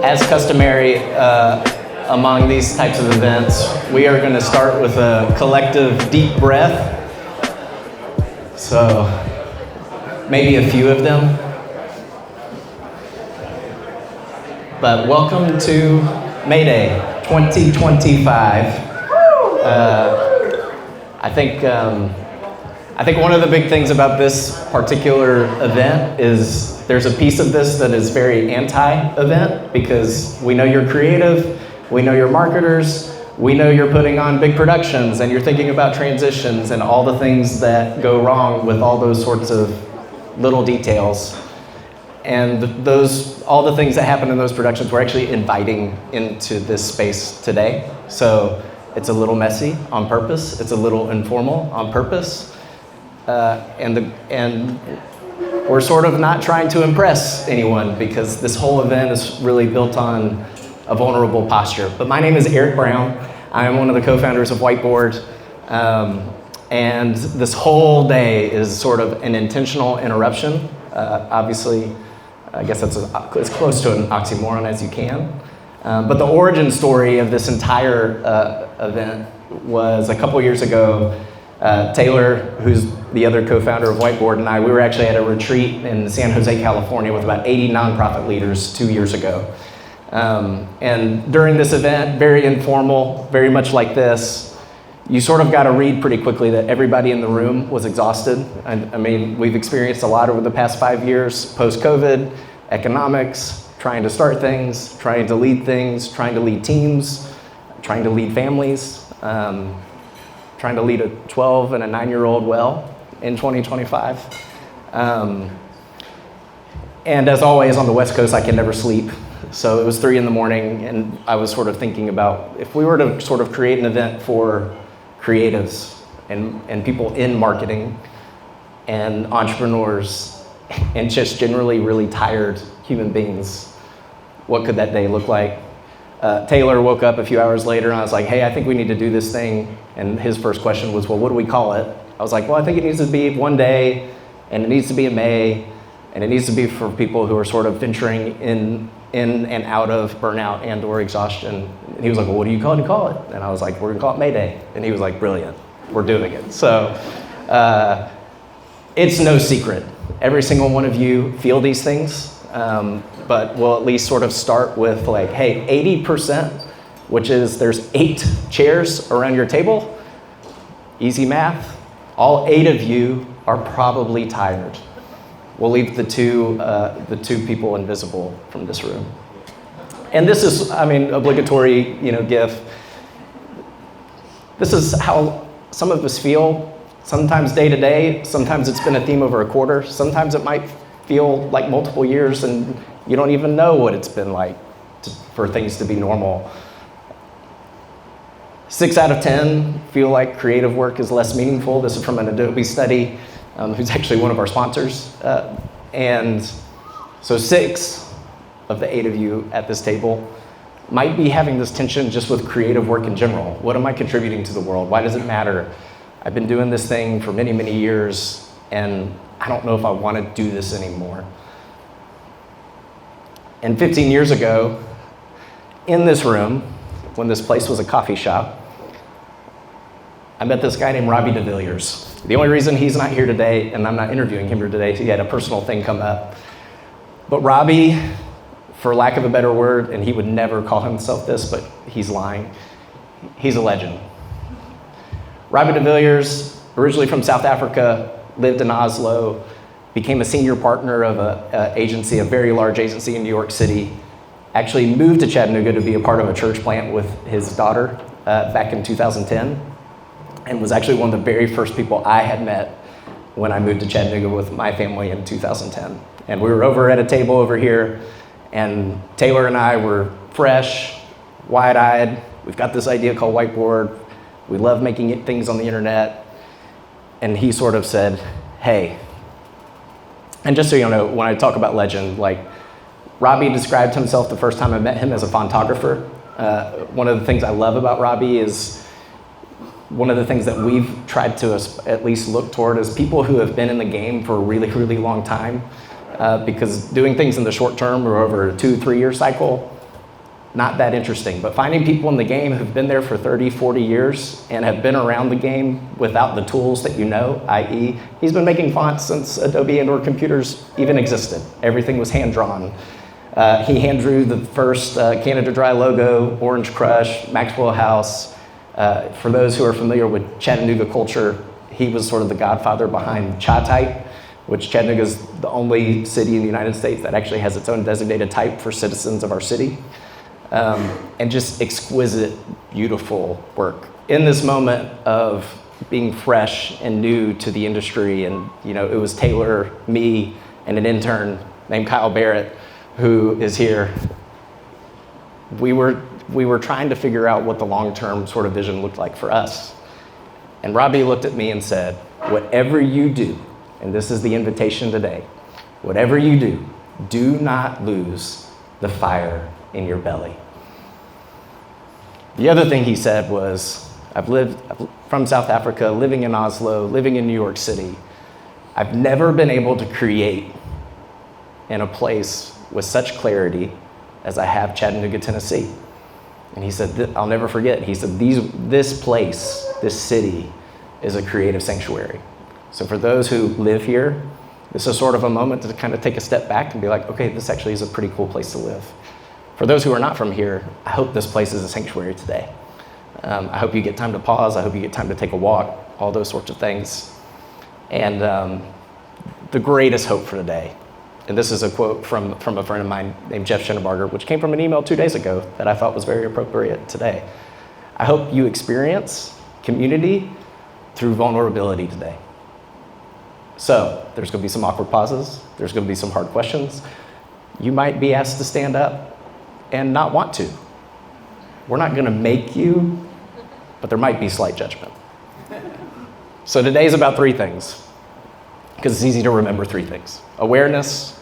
As customary among these types of events, we are going to start with a collective deep breath. So maybe a few of them. But welcome to Mayday 2025. I think one of the big things about this particular event is there's a piece of this that is very anti-event, because we know you're creative, we know you're marketers, we know you're putting on big productions and you're thinking about transitions and all the things that go wrong with all those sorts of little details. And all the things that happen in those productions, we're actually inviting into this space today. So it's a little messy on purpose, it's a little informal on purpose. And we're sort of not trying to impress anyone, because this whole event is really built on a vulnerable posture. But my name is Eric Brown. I am one of the co-founders of Whiteboard. And this whole day is sort of an intentional interruption. Obviously, I guess that's as close to an oxymoron as you can. But the origin story of this entire event was a couple years ago. Taylor, who's the other co-founder of Whiteboard, and we were actually at a retreat in San Jose, California with about 80 nonprofit leaders 2 years ago. And during this event, very informal, very much like this, you sort of got to read pretty quickly that everybody in the room was exhausted. I mean, we've experienced a lot over the past 5 years, post-COVID, economics, trying to start things, trying to lead teams, trying to lead families, trying to lead a 12 and a 9-year-old well in 2025. And as always on the West Coast, I can never sleep. So it was 3 a.m, and I was sort of thinking about if we were to sort of create an event for creatives and people in marketing and entrepreneurs and just generally really tired human beings, what could that day look like? Taylor woke up a few hours later and I was like, hey, I think we need to do this thing. And his first question was, well, what do we call it? I was like, well, I think it needs to be one day, and it needs to be in May, and it needs to be for people who are sort of venturing in and out of burnout and or exhaustion. And he was like, well, what are you going to call it? And I was like, we're going to call it Mayday. And he was like, brilliant, we're doing it. So it's no secret. Every single one of you feel these things. But we'll at least sort of start with like, hey, 80%, which is there's 8 chairs around your table. Easy math. All 8 of you are probably tired. We'll leave the two people invisible from this room. And this is, obligatory, GIF. This is how some of us feel. Sometimes day to day. Sometimes it's been a theme over a quarter. Sometimes it might feel like multiple years and you don't even know what it's been like for things to be normal. 6 out of 10 feel like creative work is less meaningful. This is from an Adobe study, who's actually one of our sponsors. And so 6 of the 8 of you at this table might be having this tension just with creative work in general. What am I contributing to the world? Why does it matter? I've been doing this thing for many, many years, and I don't know if I want to do this anymore. And 15 years ago, in this room, when this place was a coffee shop, I met this guy named Robbie DeVilliers. The only reason he's not here today, and I'm not interviewing him here today, he had a personal thing come up. But Robbie, for lack of a better word, and he would never call himself this, but he's lying, he's a legend. Robbie DeVilliers, originally from South Africa, lived in Oslo, became a senior partner of a very large agency in New York City, actually moved to Chattanooga to be a part of a church plant with his daughter back in 2010, and was actually one of the very first people I had met when I moved to Chattanooga with my family in 2010. And we were over at a table over here, and Taylor and I were fresh, wide-eyed. We've got this idea called Whiteboard. We love making things on the internet. And he sort of said, hey, and just so you know, when I talk about legend, like Robbie described himself the first time I met him as a Fontographer. One of the things I love about Robbie is one of the things that we've tried to at least look toward as people who have been in the game for a really, really long time. Because doing things in the short term or over a 2-3 year cycle not that interesting. But finding people in the game who've been there for 30, 40 years and have been around the game without the tools that you know, i.e., he's been making fonts since Adobe and/or computers even existed. Everything was hand-drawn. He hand-drew the first Canada Dry logo, Orange Crush, Maxwell House. For those who are familiar with Chattanooga culture, he was sort of the godfather behind Cha Type, which Chattanooga is the only city in the United States that actually has its own designated type for citizens of our city. And just exquisite, beautiful work. In this moment of being fresh and new to the industry, and it was Taylor, me, and an intern named Kyle Barrett, who is here. We were trying to figure out what the long-term sort of vision looked like for us. And Robbie looked at me and said, whatever you do, and this is the invitation today, whatever you do, do not lose the fire in your belly. The other thing he said was, I've lived from South Africa, living in Oslo, living in New York City. I've never been able to create in a place with such clarity as I have Chattanooga, Tennessee. And he said, I'll never forget, he said, this place, this city, is a creative sanctuary. So for those who live here, this is sort of a moment to kind of take a step back and be like, okay, this actually is a pretty cool place to live. For those who are not from here, I hope this place is a sanctuary today. I hope you get time to pause. I hope you get time to take a walk, all those sorts of things. And the greatest hope for today, and this is a quote from a friend of mine named Jeff Schennebarger, which came from an email 2 days ago that I thought was very appropriate today. I hope you experience community through vulnerability today. So there's going to be some awkward pauses. There's going to be some hard questions. You might be asked to stand up and not want to. We're not going to make you, but there might be slight judgment. So today is about 3 things, because it's easy to remember 3 things. Awareness.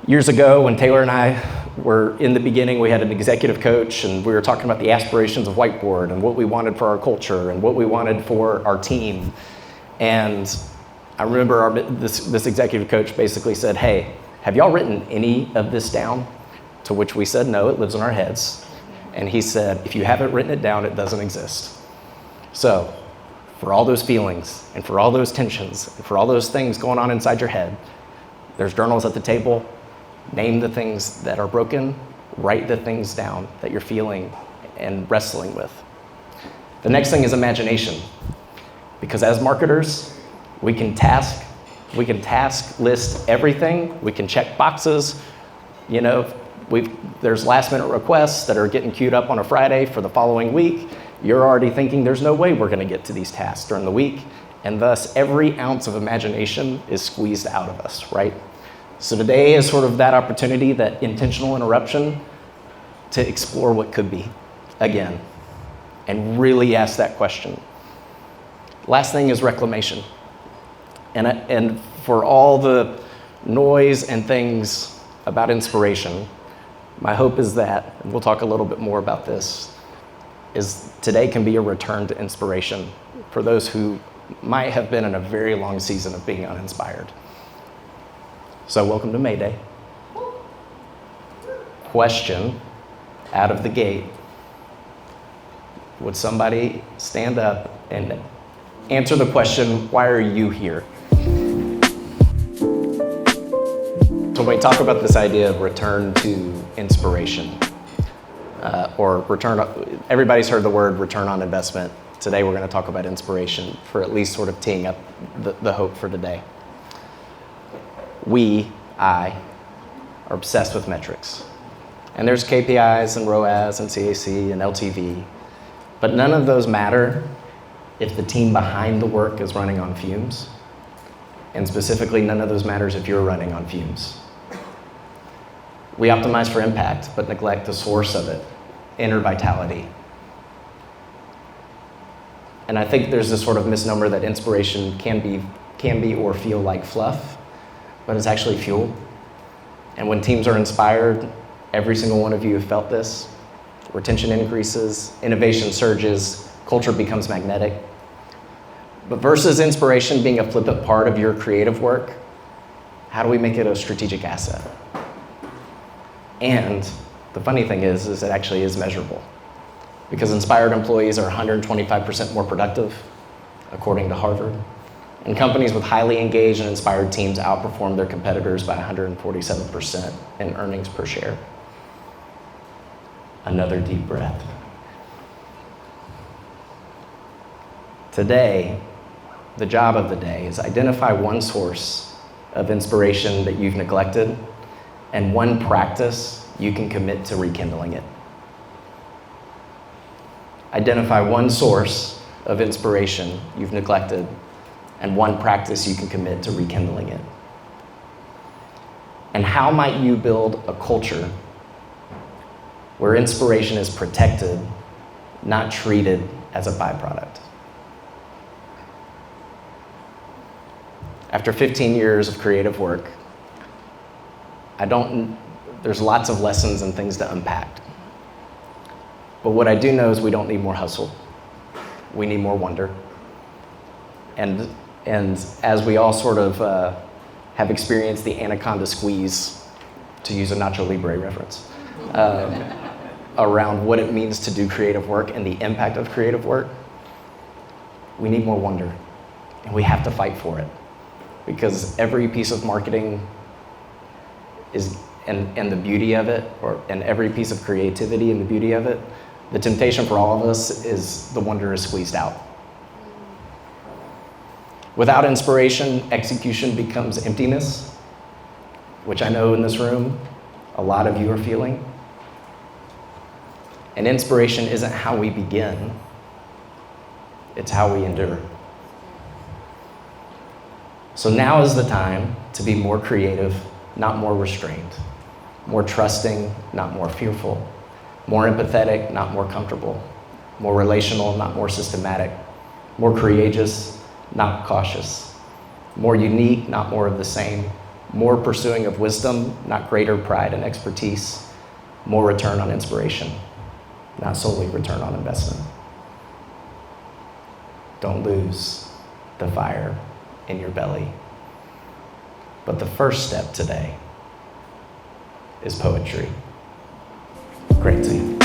Years ago, when Taylor and I were in the beginning, we had an executive coach, and we were talking about the aspirations of Whiteboard and what we wanted for our culture and what we wanted for our team. And I remember this executive coach basically said, hey, have y'all written any of this down? To which we said, no, it lives in our heads. And he said, if you haven't written it down, it doesn't exist. So for all those feelings and for all those tensions and for all those things going on inside your head, there's journals at the table. Name the things that are broken, write the things down that you're feeling and wrestling with. The next thing is imagination. Because as marketers, we can task list everything. We can check boxes. There's last minute requests that are getting queued up on a Friday for the following week. You're already thinking there's no way we're going to get to these tasks during the week. And thus, every ounce of imagination is squeezed out of us, right? So today is sort of that opportunity, that intentional interruption to explore what could be again and really ask that question. Last thing is reclamation. And for all the noise and things about inspiration, my hope is that, and we'll talk a little bit more about this, is today can be a return to inspiration for those who might have been in a very long season of being uninspired. So welcome to Mayday. Question out of the gate. Would somebody stand up and answer the question, why are you here? So when we talk about this idea of return to inspiration, everybody's heard the word return on investment. Today we're going to talk about inspiration for at least sort of teeing up the hope for today. I are obsessed with metrics. And there's KPIs and ROAS and CAC and LTV, but none of those matter if the team behind the work is running on fumes. And specifically, none of those matters if you're running on fumes. We optimize for impact, but neglect the source of it, inner vitality. And I think there's this sort of misnomer that inspiration can be or feel like fluff, but it's actually fuel. And when teams are inspired, every single one of you have felt this. Retention increases, innovation surges, culture becomes magnetic. But versus inspiration being a flippant part of your creative work, how do we make it a strategic asset? And The funny thing is it actually is measurable, because inspired employees are 125% more productive, according to Harvard. And companies with highly engaged and inspired teams outperform their competitors by 147% in earnings per share. Another deep breath. Today, the job of the day is identify one source of inspiration that you've neglected and one practice you can commit to rekindling it. Identify one source of inspiration you've neglected and one practice you can commit to rekindling it. And how might you build a culture where inspiration is protected, not treated as a byproduct? After 15 years of creative work, there's lots of lessons and things to unpack. But what I do know is we don't need more hustle. We need more wonder. And as we all sort of have experienced the anaconda squeeze, to use a Nacho Libre reference, around what it means to do creative work and the impact of creative work, we need more wonder. And we have to fight for it. Because every piece of marketing is, and the beauty of it, and every piece of creativity and the beauty of it, the temptation for all of us is the wonder is squeezed out. Without inspiration, execution becomes emptiness, which I know in this room, a lot of you are feeling. And inspiration isn't how we begin, it's how we endure. So now is the time to be more creative, not more restrained, more trusting, not more fearful, more empathetic, not more comfortable, more relational, not more systematic, more courageous, not cautious, more unique, not more of the same, more pursuing of wisdom, not greater pride and expertise, more return on inspiration, not solely return on investment. Don't lose the fire in your belly. But the first step today is poetry. Great to see you.